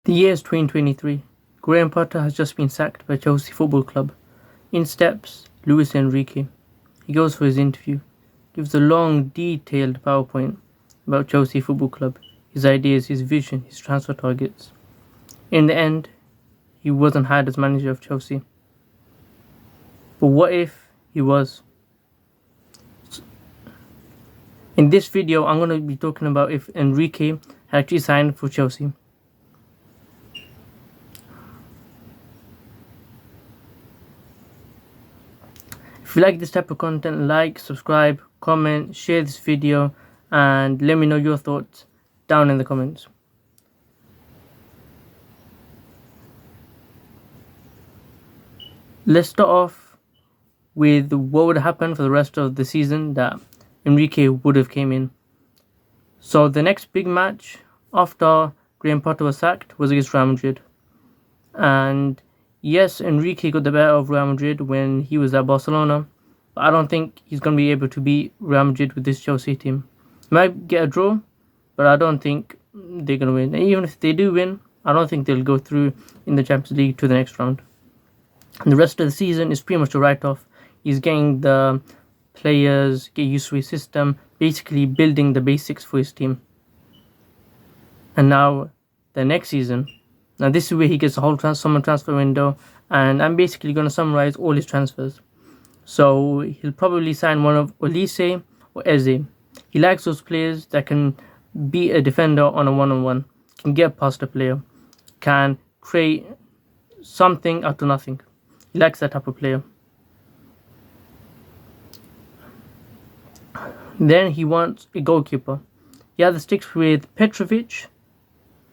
The year is 2023. Graham Potter has just been sacked by Chelsea Football Club. In steps Luis Enrique. He goes for his interview, gives a long, detailed PowerPoint about Chelsea Football Club, his ideas, his vision, his transfer targets. In the end, he wasn't hired as manager of Chelsea. But what if he was? In this video, I'm going to be talking about if Enrique had actually signed for Chelsea. If you like this type of content, like, subscribe, comment, share this video, and let me know your thoughts down in the comments. Let's start off with what would happen for the rest of the season that Enrique would have came in. So the next big match after Graham Potter was sacked was against Real Madrid. And yes, Enrique got the better of Real Madrid when he was at Barcelona, but I don't think he's going to be able to beat Real Madrid with this Chelsea team. He might get a draw, but I don't think they're going to win. And even if they do win, I don't think they'll go through in the Champions League to the next round. And the rest of the season is pretty much a write-off. He's getting the players, get used to his system, basically building the basics for his team. And now, the next season, now this is where he gets the whole summer transfer window, and I'm basically going to summarize all his transfers. So he'll probably sign one of Olise or Eze. He likes those players that can be a defender on a one-on-one, can get past a player, can create something out of nothing. He likes that type of player. Then he wants a goalkeeper. He either sticks with Petrovic,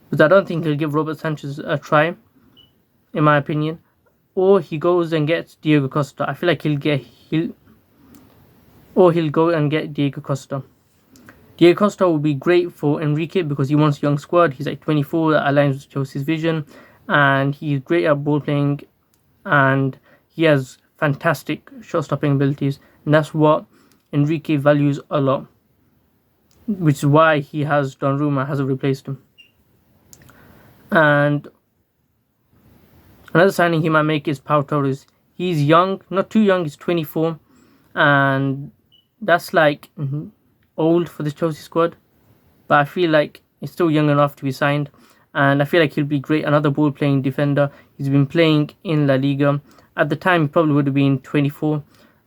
because I don't think he'll give Robert Sanchez a try, in my opinion, or he goes and gets Diego Costa. I feel like he'll go and get Diego Costa. Diego Costa will be great for Enrique because he wants a young squad. He's like 24, that aligns with Chelsea's vision, and he's great at ball playing, and he has fantastic shot stopping abilities, and that's what Enrique values a lot, which is why he has Donnarumma hasn't replaced him. And another signing he might make is Pau Torres. He's young, not too young, he's 24, and that's like old for the Chelsea squad, but I feel like he's still young enough to be signed, and I feel like he'll be great, another ball playing defender. He's been playing in La Liga. At the time he probably would have been 24,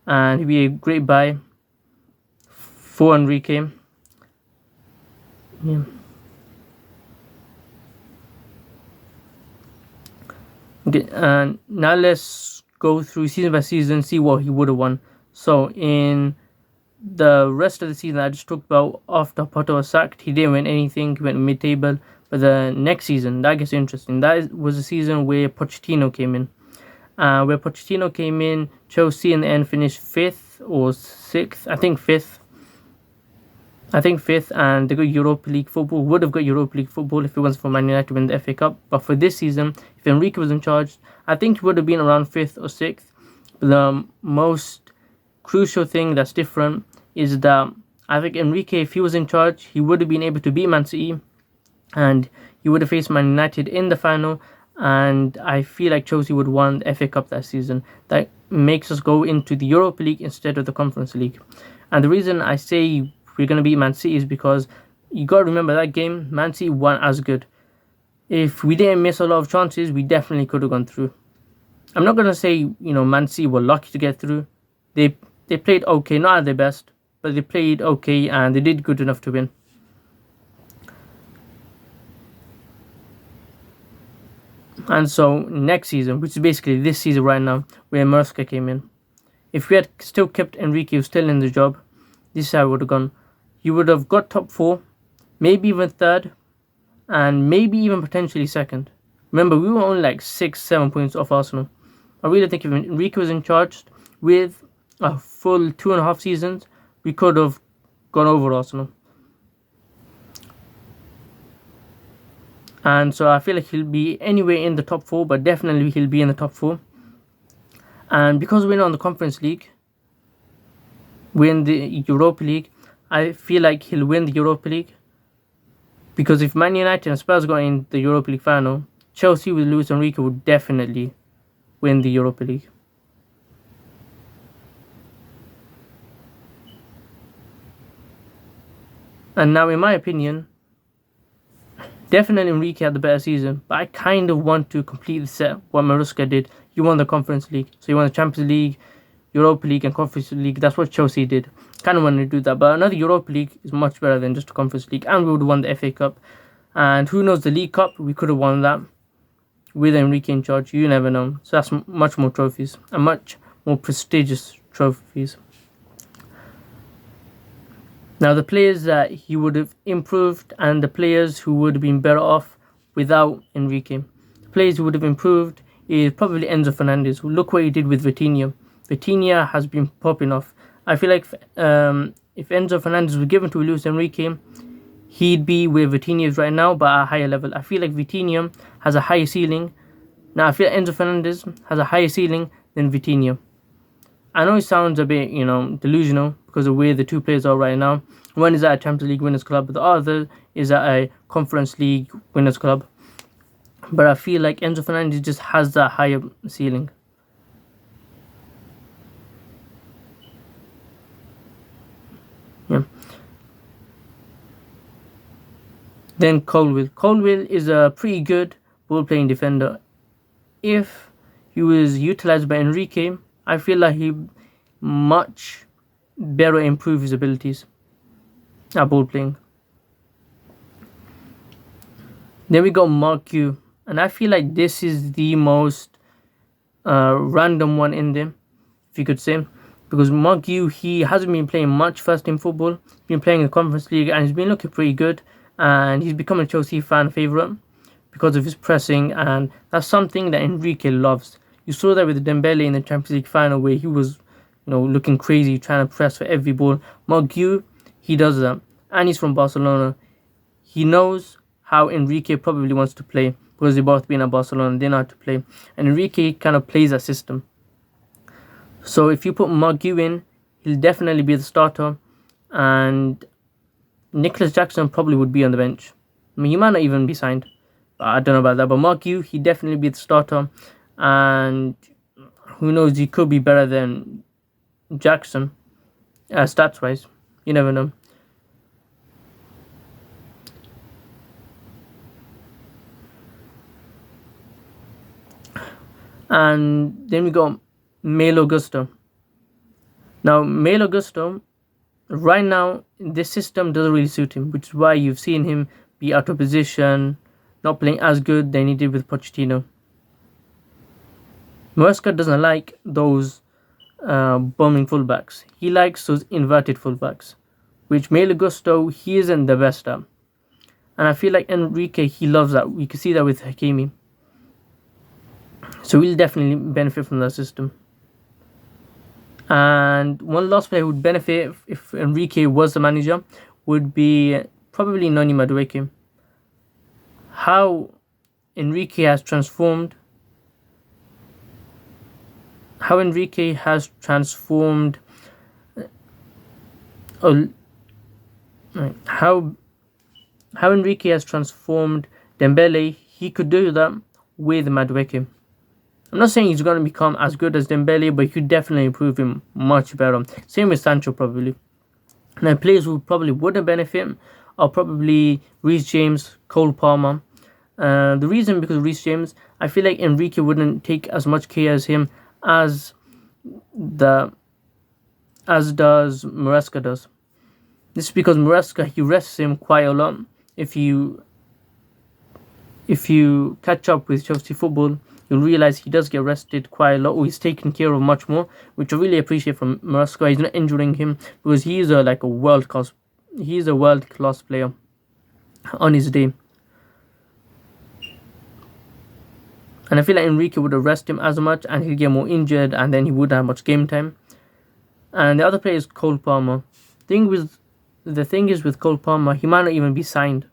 and he'd be a great buy for Enrique. Yeah. Okay, and now let's go through season by season, see what he would have won. So in the rest of the season I just talked about, after Potter was sacked, he didn't win anything, he went mid-table. But the next season, that gets interesting. That was the season where Pochettino came in. Chelsea in the end finished 5th or 6th, I think 5th, and they got Europa League football. Would have got Europa League football if it wasn't for Man United to win the FA Cup. But for this season, if Enrique was in charge, I think he would have been around 5th or 6th. But the most crucial thing that's different is that I think Enrique, if he was in charge, he would have been able to beat Man City, and he would have faced Man United in the final, and I feel like Chelsea would have won the FA Cup that season. That makes us go into the Europa League instead of the Conference League. And the reason I say we're going to beat Man City is because you got to remember that game, Man City weren't as good. If we didn't miss a lot of chances, we definitely could have gone through. I'm not going to say, Man City were lucky to get through. They played okay, not at their best, but they played okay and they did good enough to win. And so next season, which is basically this season right now, where Merska came in, if we had still kept Enrique, who's still in the job, this is how it would have gone. You would have got top 4, maybe even 3rd, and maybe even potentially 2nd. Remember, we were only like 6-7 points off Arsenal. I really think if Enrique was in charge with a full 2.5 seasons, we could have gone over Arsenal. And so I feel like he'll be anywhere in the top 4, but definitely he'll be in the top 4. And because we're not on the Conference League, we're in the Europa League, I feel like he'll win the Europa League. Because if Man United and Spurs got in the Europa League final, Chelsea with Luis Enrique would definitely win the Europa League. And now, in my opinion, definitely Enrique had the better season, but I kind of want to completely set what Maresca did. He won the Conference League, so he won the Champions League, Europa League, and Conference League. That's what Chelsea did. Kind of wanted to do that, but another Europa League is much better than just a Conference League, and we would have won the FA Cup. And who knows, the League Cup, we could have won that with Enrique in charge. You never know. So that's much more trophies, and much more prestigious trophies. Now, the players that he would have improved and the players who would have been better off without Enrique. The players who would have improved is probably Enzo Fernandez. Look what he did with Vitinha. Vitinha has been popping off. I feel like if Enzo Fernandez was given to Luis Enrique, he'd be where Vitinha is right now, but at a higher level. I feel like Vitinha has a higher ceiling. Now, I feel like Enzo Fernandez has a higher ceiling than Vitinha. I know it sounds a bit, delusional because of where the two players are right now. One is at a Champions League winners club, but the other is at a Conference League winners club. But I feel like Enzo Fernandez just has that higher ceiling. Yeah. Then Colwill. Colwill is a pretty good ball-playing defender. If he was utilized by Enrique, I feel like he much better improve his abilities at ball playing. Then we got Mark Q, and I feel like this is the most random one in there, if you could say, because Mark Q, he hasn't been playing much first team football. He's been playing in the Conference League and he's been looking pretty good, and he's become a Chelsea fan favourite because of his pressing, and that's something that Enrique loves. You saw that with Dembele in the Champions League final where he was, looking crazy, trying to press for every ball. Margu, he does that. And he's from Barcelona. He knows how Enrique probably wants to play because they both been at Barcelona. They know how to play. And Enrique kind of plays that system. So if you put Margu in, he'll definitely be the starter. And Nicholas Jackson probably would be on the bench. I mean, he might not even be signed. I don't know about that. But Margu, he'd definitely be the starter. And who knows, he could be better than Jackson stats wise. You never know. And then we got Malo Gusto. Now Malo Gusto, right now this system doesn't really suit him, which is why you've seen him be out of position, not playing as good than he did with Pochettino. Maresca doesn't like those bombing fullbacks. He likes those inverted fullbacks, which Malo Gusto, he isn't the best at. And I feel like Enrique, he loves that. We can see that with Hakimi. So we'll definitely benefit from that system. And one last player who would benefit if Enrique was the manager would be probably Noni Madueke. How Enrique has transformed how Enrique has transformed how Enrique has transformed Dembele, he could do that with Madueke. I'm not saying he's going to become as good as Dembele, but he could definitely improve him much better. Same with Sancho probably. Now players who probably wouldn't benefit are probably Reece James, Cole Palmer. The reason because Reece James, I feel like Enrique wouldn't take as much care as him as does Maresca does. This is because Maresca, he rests him quite a lot. If you catch up with Chelsea football, you'll realise he does get rested quite a lot, or he's taken care of much more, which I really appreciate from Maresca. He's not injuring him because he's a world class player on his day. And I feel like Enrique would have rested him as much and he'd get more injured and then he wouldn't have much game time. And the other player is Cole Palmer. The thing is with Cole Palmer, he might not even be signed.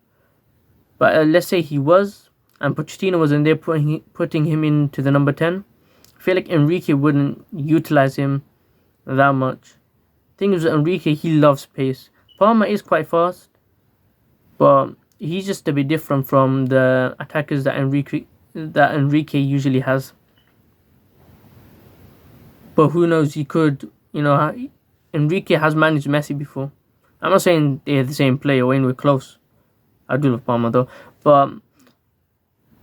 But let's say he was, and Pochettino was in there putting him into the number 10. I feel like Enrique wouldn't utilize him that much. The thing is with Enrique, he loves pace. Palmer is quite fast, but he's just a bit different from the attackers that Enrique that Enrique usually has. But who knows? He could, Enrique has managed Messi before. I'm not saying they're the same player or anywhere close. I do love Palmer though, but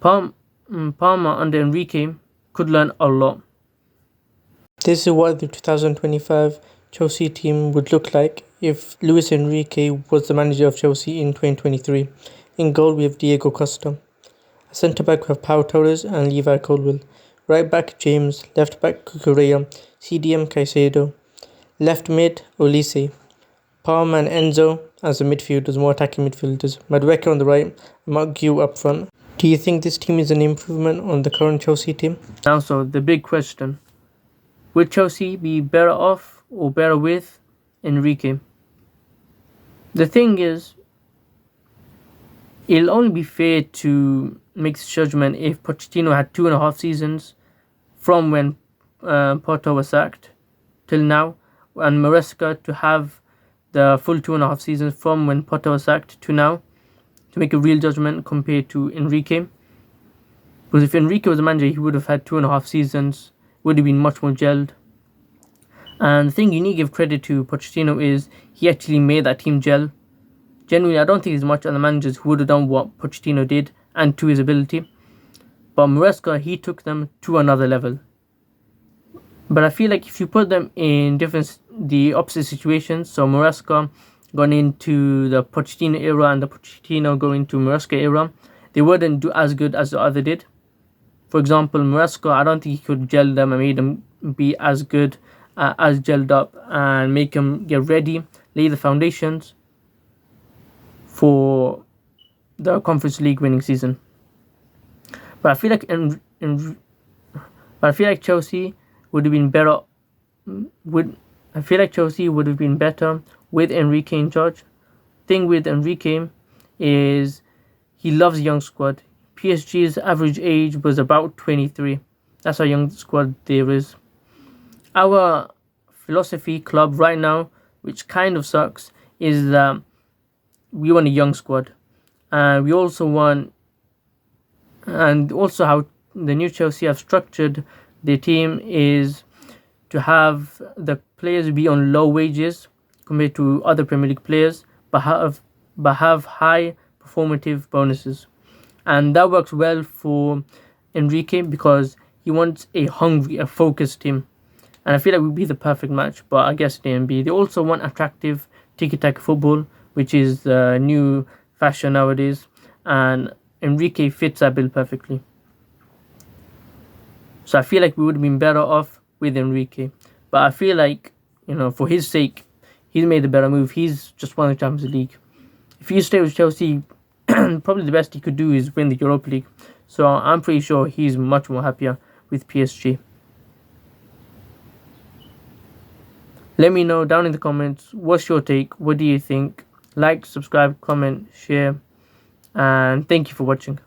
Palmer under Enrique could learn a lot. This is what the 2025 Chelsea team would look like if Luis Enrique was the manager of Chelsea in 2023. In goal, we have Diego Costa. Centre back, we have Pau Torres and Levi Colwill. Right back, James. Left back, Cucurella. CDM, Caicedo. Left mid, Olise. Palmer and Enzo as the midfielders, more attacking midfielders. Madueke on the right, Mark Gue up front. Do you think this team is an improvement on the current Chelsea team? Now, so the big question: would Chelsea be better off or better with Enrique? The thing is, it'll only be fair to make this judgment if Pochettino had 2.5 seasons from when Porto was sacked till now, and Maresca to have the full 2.5 seasons from when Potter was sacked to now, to make a real judgment compared to Enrique. Because if Enrique was a manager, he would have had 2.5 seasons, would have been much more gelled. And the thing you need to give credit to Pochettino is he actually made that team gel. Genuinely, I don't think there's much other managers who would have done what Pochettino did and to his ability. But Maresca, he took them to another level. But I feel like if you put them in the opposite situations, so Maresca going into the Pochettino era and the Pochettino going to Maresca era, they wouldn't do as good as the other did. For example, Maresca, I don't think he could gel them and made them be as good, as gelled up, and make them get ready, lay the foundations for the Conference League winning season. But I feel like Chelsea would have been better. Chelsea would have been better with Enrique in charge. Thing with Enrique is he loves a young squad. PSG's average age was about 23. That's how young the squad there is. Our philosophy club right now, which kind of sucks, is that we want a young squad. We also want, and also how the new Chelsea have structured their team is to have the players be on low wages compared to other Premier League players, but have high performative bonuses. And that works well for Enrique because he wants a hungry, a focused team. And I feel like we'd be the perfect match, but I guess they and B. They also want attractive tiki-taka football, which is the new fashion nowadays, and Enrique fits that bill perfectly. So I feel like we would have been better off with Enrique. But I feel like, for his sake, he's made a better move. He's just won the Champions League. If he stays with Chelsea, probably the best he could do is win the Europa League. So I'm pretty sure he's much more happier with PSG. Let me know down in the comments, what's your take? What do you think? Like, subscribe, comment, share, and thank you for watching.